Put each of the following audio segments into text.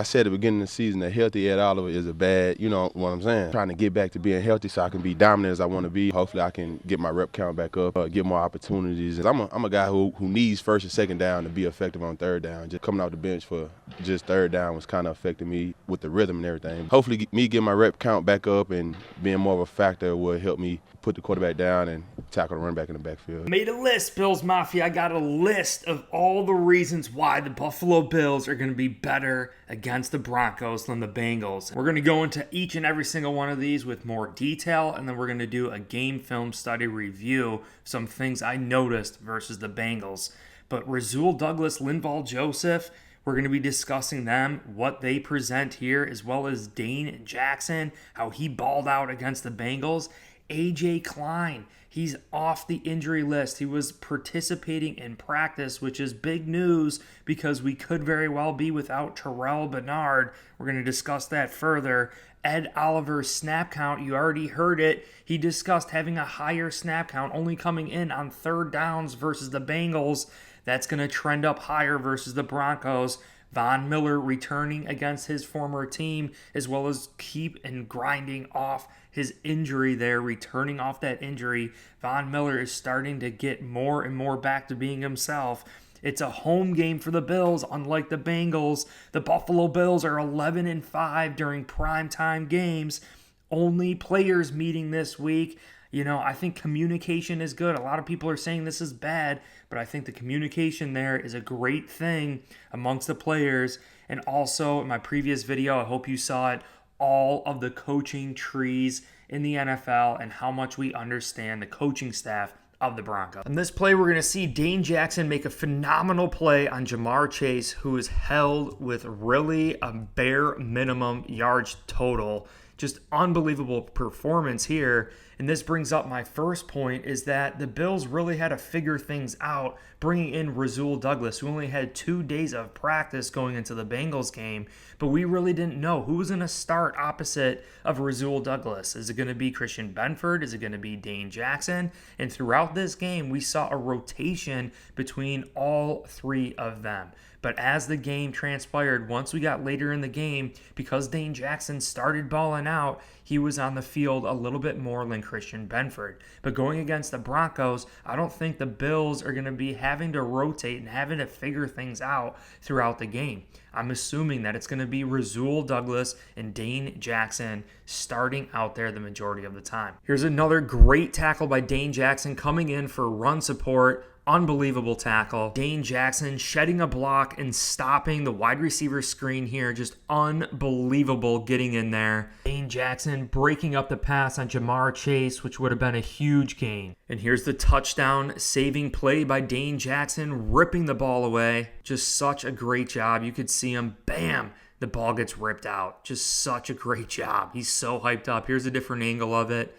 I said at the beginning of the season that healthy Ed Oliver is a bad, you know what I'm saying? Trying to get back to being healthy so I can be dominant as I want to be. Hopefully I can get my rep count back up, get more opportunities. I'm a guy who needs first and second down to be effective on third down. Just coming off the bench for just third down was kind of affecting me with the rhythm and everything. Hopefully me getting my rep count back up and being more of a factor will help me put the quarterback down and tackle the running back in the backfield. Made a list, Bills Mafia. I got a list of all the reasons why the Buffalo Bills are going to be better against the Broncos than the Bengals. We're going to go into each and every single one of these with more detail, and then we're going to do a game film study review, some things I noticed versus the Bengals. But Rasul Douglas, Linval Joseph, we're going to be discussing them, what they present here, as well as Dane Jackson, how he balled out against the Bengals. AJ Klein, he's off the injury list. He was participating in practice, which is big news because we could very well be without Terrell Bernard. We're going to discuss that further. Ed Oliver's snap count, you already heard it. He discussed having a higher snap count, only coming in on third downs versus the Bengals. That's going to trend up higher versus the Broncos. Von Miller returning against his former team, as well as keep and grinding off his injury there, returning off that injury. Von Miller is starting to get more and more back to being himself. It's a home game for the Bills, unlike the Bengals. The Buffalo Bills are 11-5 during primetime games. Only players meeting this week. You know, I think communication is good. A lot of people are saying this is bad, but I think the communication there is a great thing amongst the players. And also, in my previous video, I hope you saw it, all of the coaching trees in the NFL and how much we understand the coaching staff of the Broncos. In this play, we're going to see Dane Jackson make a phenomenal play on Jamar Chase, who is held with really a bare minimum yards total. Just unbelievable performance here. And this brings up my first point, is that the Bills really had to figure things out, bringing in Rasul Douglas, who only had 2 days of practice going into the Bengals game. But we really didn't know who was going to start opposite of Rasul Douglas. Is it going to be Christian Benford? Is it going to be Dane Jackson? And throughout this game, we saw a rotation between all three of them. But as the game transpired, once we got later in the game, because Dane Jackson started balling out, he was on the field a little bit more than Christian Benford. But going against the Broncos, I don't think the Bills are going to be having to rotate and having to figure things out throughout the game. I'm assuming that it's going to be Rasul Douglas and Dane Jackson starting out there the majority of the time. Here's another great tackle by Dane Jackson coming in for run support. Unbelievable tackle. Dane Jackson shedding a block and stopping the wide receiver screen here. Just unbelievable getting in there. Dane Jackson breaking up the pass on Jamar Chase, which would have been a huge gain. And here's the touchdown saving play by Dane Jackson, ripping the ball away. Just such a great job. You could see him, bam, the ball gets ripped out. Just such a great job. He's so hyped up. Here's a different angle of it.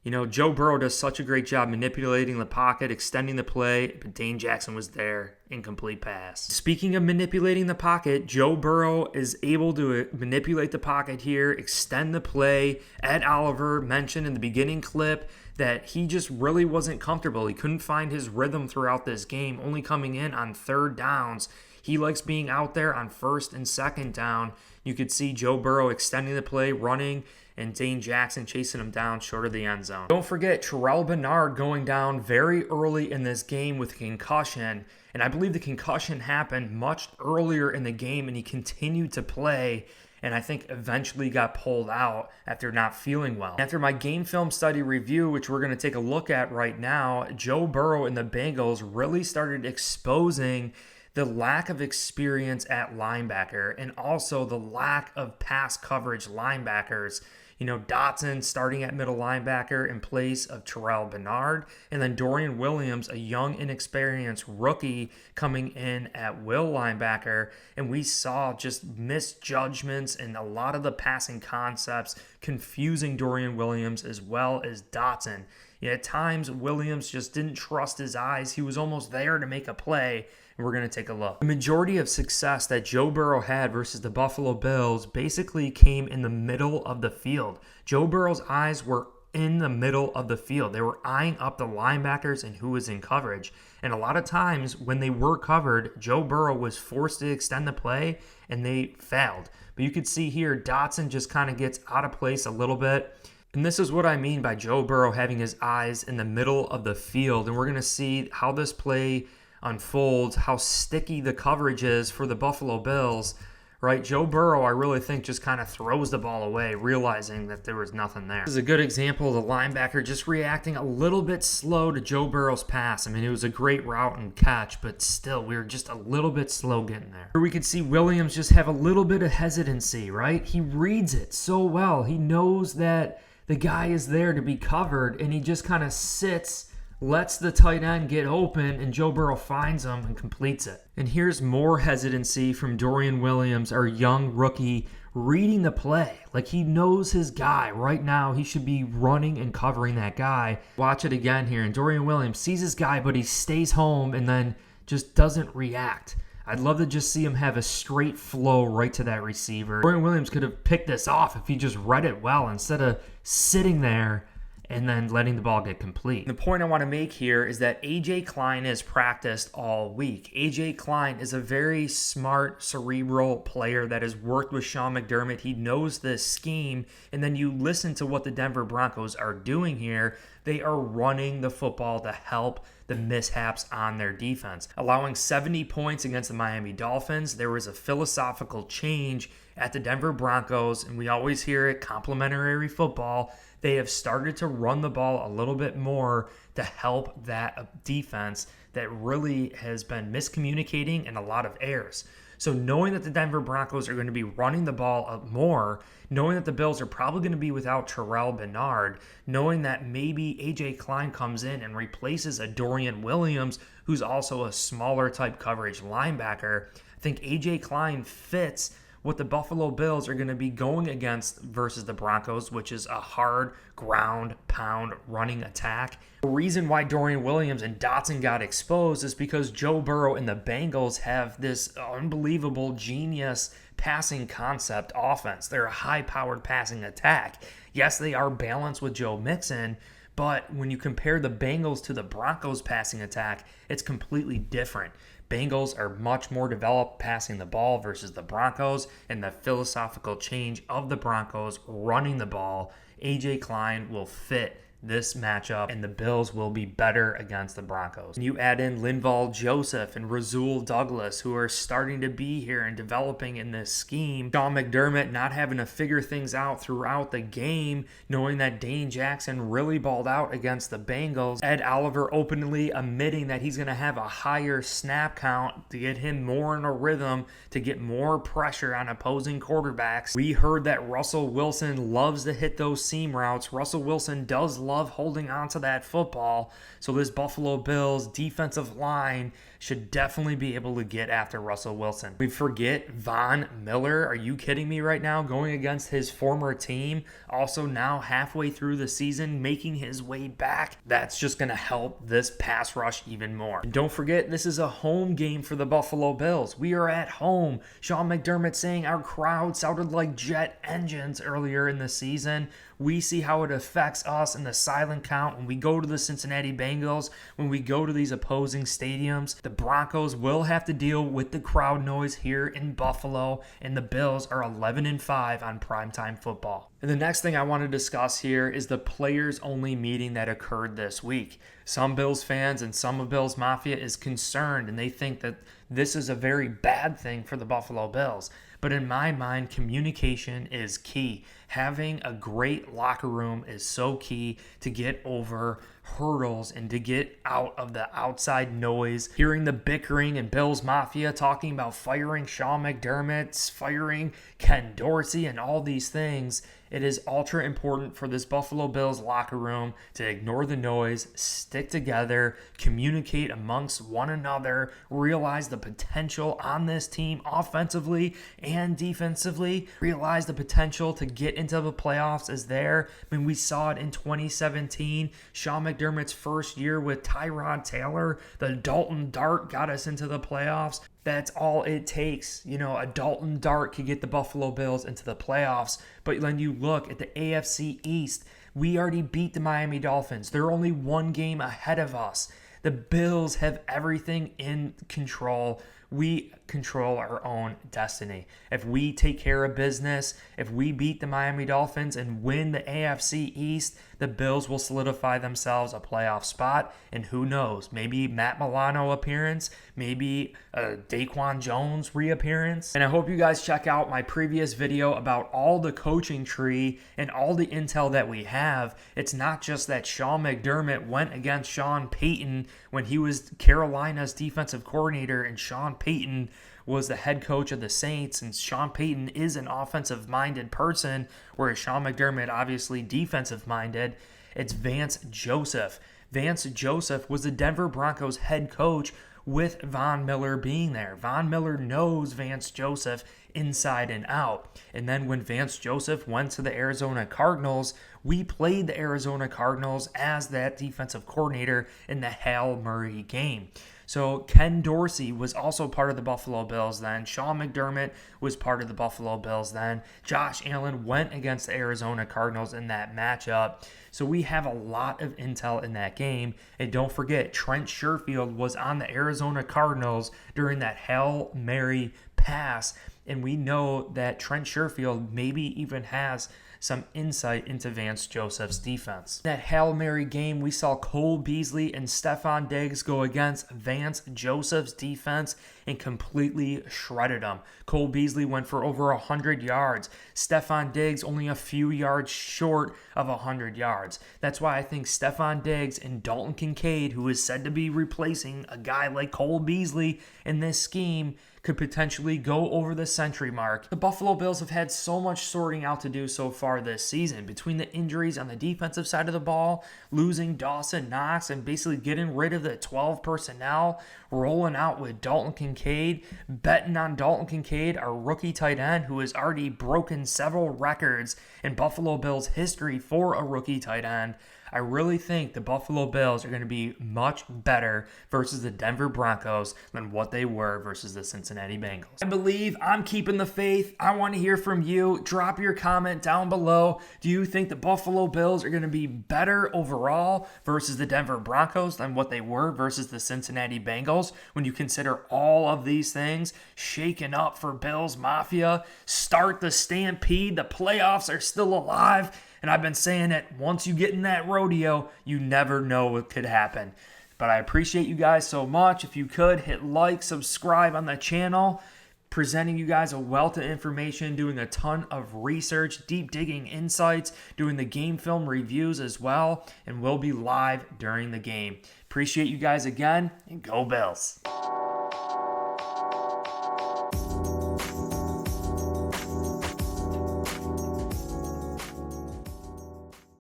You know, Joe Burrow does such a great job manipulating the pocket, extending the play, but Dane Jackson was there. Incomplete pass. Speaking of manipulating the pocket, Joe Burrow is able to manipulate the pocket here, extend the play. Ed Oliver mentioned in the beginning clip that he just really wasn't comfortable. He couldn't find his rhythm throughout this game, only coming in on third downs. He likes being out there on first and second down. You could see Joe Burrow extending the play, running, and Dane Jackson chasing him down short of the end zone. Don't forget Terrell Bernard going down very early in this game with a concussion, and I believe the concussion happened much earlier in the game, and he continued to play, and I think eventually got pulled out after not feeling well. After my game film study review, which we're going to take a look at right now, Joe Burrow and the Bengals really started exposing the lack of experience at linebacker and also the lack of pass coverage linebackers. You know, Dotson starting at middle linebacker in place of Terrell Bernard, and then Dorian Williams, a young, inexperienced rookie, coming in at will linebacker. And we saw just misjudgments and a lot of the passing concepts confusing Dorian Williams as well as Dotson. At times, Williams just didn't trust his eyes. He was almost there to make a play. And we're going to take a look. The majority of success that Joe Burrow had versus the Buffalo Bills basically came in the middle of the field. Joe Burrow's eyes were in the middle of the field. They were eyeing up the linebackers and who was in coverage. And a lot of times when they were covered, Joe Burrow was forced to extend the play and they failed. But you could see here, Dotson just kind of gets out of place a little bit. And this is what I mean by Joe Burrow having his eyes in the middle of the field. And we're going to see how this play unfolds, how sticky the coverage is for the Buffalo Bills. Right, Joe Burrow, I really think, just kind of throws the ball away, realizing that there was nothing there. This is a good example of the linebacker just reacting a little bit slow to Joe Burrow's pass. I mean, it was a great route and catch, but still, we were just a little bit slow getting there. Here we could see Williams just have a little bit of hesitancy, right? He reads it so well. He knows that the guy is there to be covered, and he just kind of sits, lets the tight end get open, and Joe Burrow finds him and completes it. And here's more hesitancy from Dorian Williams, our young rookie, reading the play. Like, he knows his guy. Right now, he should be running and covering that guy. Watch it again here. And Dorian Williams sees his guy, but he stays home and then just doesn't react. I'd love to just see him have a straight flow right to that receiver. Dorian Williams could have picked this off if he just read it well instead of sitting there and then letting the ball get complete. The point I want to make here is that A.J. Klein has practiced all week. A.J. Klein is a very smart, cerebral player that has worked with Sean McDermott. He knows this scheme, and then you listen to what the Denver Broncos are doing here. They are running the football to help the mishaps on their defense. Allowing 70 points against the Miami Dolphins, there was a philosophical change at the Denver Broncos, and we always hear it, complimentary football. They have started to run the ball a little bit more to help that defense that really has been miscommunicating and a lot of errors. So knowing that the Denver Broncos are going to be running the ball more, knowing that the Bills are probably going to be without Terrell Bernard, knowing that maybe A.J. Klein comes in and replaces a Dorian Williams, who's also a smaller type coverage linebacker, I think A.J. Klein fits what the Buffalo Bills are going to be going against versus the Broncos, which is a hard ground pound running attack. The reason why Dorian Williams and Dotson got exposed is because Joe Burrow and the Bengals have this unbelievable genius passing concept offense. They're a high-powered passing attack. Yes, they are balanced with Joe Mixon, but when you compare the Bengals to the Broncos passing attack, it's completely different. Bengals are much more developed passing the ball versus the Broncos, and the philosophical change of the Broncos running the ball, A.J. Klein will fit this matchup, and the Bills will be better against the Broncos. You add in Linval Joseph and Rasul Douglas, who are starting to be here and developing in this scheme. Sean McDermott not having to figure things out throughout the game, knowing that Dane Jackson really balled out against the Bengals. Ed Oliver openly admitting that he's going to have a higher snap count to get him more in a rhythm, to get more pressure on opposing quarterbacks. We heard that Russell Wilson loves to hit those seam routes. Russell Wilson does love holding on to that football, so this Buffalo Bills defensive line should definitely be able to get after Russell Wilson. We forget Von Miller. Are you kidding me right now? Going against his former team, also now halfway through the season, making his way back. That's just going to help this pass rush even more. And don't forget, this is a home game for the Buffalo Bills. We are at home. Sean McDermott saying our crowd sounded like jet engines earlier in the season. We see how it affects us in the silent count when we go to the Cincinnati Bengals, when we go to these opposing stadiums. The Broncos will have to deal with the crowd noise here in Buffalo, and the Bills are 11-5 on primetime football. And the next thing I want to discuss here is the players-only meeting that occurred this week. Some Bills fans and some of Bills Mafia is concerned, and they think that this is a very bad thing for the Buffalo Bills. But in my mind, communication is key. Having a great locker room is so key to get over hurdles and to get out of the outside noise. Hearing the bickering and Bills Mafia talking about firing Sean McDermott, firing Ken Dorsey, and all these things, it is ultra important for this Buffalo Bills locker room to ignore the noise, stick together, communicate amongst one another, realize the potential on this team offensively and defensively, realize the potential to get into the playoffs is there. I mean, we saw it in 2017, Sean McDermott's first year with Tyrod Taylor. The Dalton Dart got us into the playoffs. That's all it takes. You know, a Dalton Dart could get the Buffalo Bills into the playoffs. But when you look at the AFC East, We already beat the Miami Dolphins. They're only one game ahead of us. The Bills have everything in control. We control our own destiny. If we take care of business, if we beat the Miami Dolphins and win the AFC East, the Bills will solidify themselves a playoff spot. And who knows, maybe Matt Milano appearance, maybe a Daquan Jones reappearance. And I hope you guys check out my previous video about all the coaching tree and all the intel that we have. It's not just that Sean McDermott went against Sean Payton when he was Carolina's defensive coordinator, and Sean Payton was the head coach of the Saints, and Sean Payton is an offensive-minded person, whereas Sean McDermott obviously defensive-minded. It's Vance Joseph. Vance Joseph was the Denver Broncos head coach with Von Miller being there. Von Miller knows Vance Joseph inside and out. And then when Vance Joseph went to the Arizona Cardinals, we played the Arizona Cardinals as that defensive coordinator in the Hail Murray game. So Ken Dorsey was also part of the Buffalo Bills then. Sean McDermott was part of the Buffalo Bills then. Josh Allen went against the Arizona Cardinals in that matchup. So we have a lot of intel in that game. And don't forget, Trent Sherfield was on the Arizona Cardinals during that Hail Mary pass. And we know that Trent Sherfield maybe even has some insight into Vance Joseph's defense. That Hail Mary game, we saw Cole Beasley and Stephon Diggs go against Vance Joseph's defense and completely shredded them. Cole Beasley went for over 100 yards. Stephon Diggs only a few yards short of 100 yards. That's why I think Stephon Diggs and Dalton Kincaid, who is said to be replacing a guy like Cole Beasley in this scheme, could potentially go over the century mark. The Buffalo Bills have had so much sorting out to do so far this season. Between the injuries on the defensive side of the ball, losing Dawson Knox, and basically getting rid of the 12 personnel, rolling out with Dalton Kincaid, betting on Dalton Kincaid, our rookie tight end, who has already broken several records in Buffalo Bills history for a rookie tight end. I really think the Buffalo Bills are going to be much better versus the Denver Broncos than what they were versus the Cincinnati Bengals. I believe I'm keeping the faith. I want to hear from you. Drop your comment down below. Do you think the Buffalo Bills are going to be better overall versus the Denver Broncos than what they were versus the Cincinnati Bengals when you consider all of these things shaken up for Bills Mafia? Start the stampede. The playoffs are still alive. And I've been saying it, once you get in that rodeo, you never know what could happen. But I appreciate you guys so much. If you could, hit like, subscribe on the channel. Presenting you guys a wealth of information, doing a ton of research, deep digging insights, doing the game film reviews as well. And we'll be live during the game. Appreciate you guys again, and go Bills.